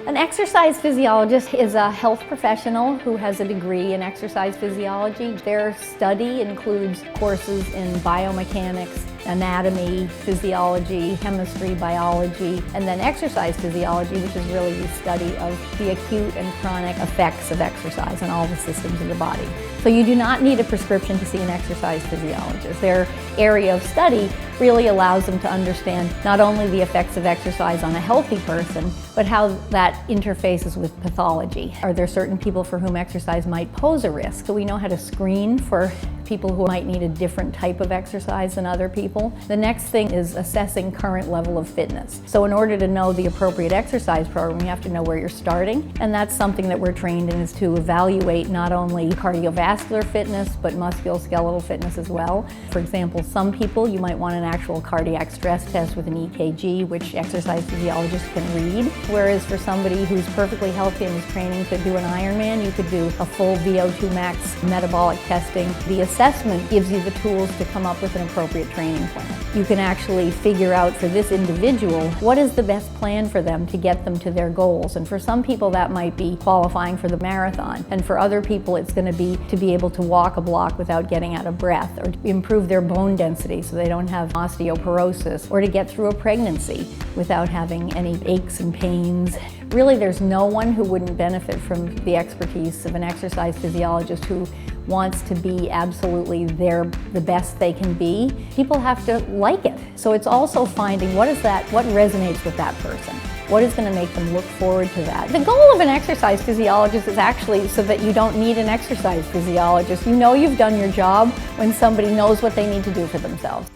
An exercise physiologist is a health professional who has a degree in exercise physiology. Their study includes courses in biomechanics, anatomy, physiology, chemistry, biology, and then exercise physiology, which is really the study of the acute and chronic effects of exercise on all the systems of the body. So you do not need a prescription to see an exercise physiologist. Their area of study really allows them to understand not only the effects of exercise on a healthy person, but how that interfaces with pathology. Are there certain people for whom exercise might pose a risk? So we know how to screen for people who might need a different type of exercise than other people. The next thing is assessing current level of fitness. So in order to know the appropriate exercise program, you have to know where you're starting, and that's something that we're trained in, is to evaluate not only cardiovascular fitness, but musculoskeletal fitness as well. For example, some people you might want an actual cardiac stress test with an EKG, which exercise physiologists can read, whereas for somebody who's perfectly healthy and is training to do an Ironman, you could do a full VO2 max metabolic testing. The assessment gives you the tools to come up with an appropriate training plan. You can actually figure out for this individual what is the best plan for them to get them to their goals. And for some people that might be qualifying for the marathon. And for other people it's going to be able to walk a block without getting out of breath, or to improve their bone density so they don't have osteoporosis, or to get through a pregnancy without having any aches and pains. Really, there's no one who wouldn't benefit from the expertise of an exercise physiologist who wants to be absolutely the best they can be. People have to like it. So it's also finding what resonates with that person. What is going to make them look forward to that? The goal of an exercise physiologist is actually so that you don't need an exercise physiologist. You know you've done your job when somebody knows what they need to do for themselves.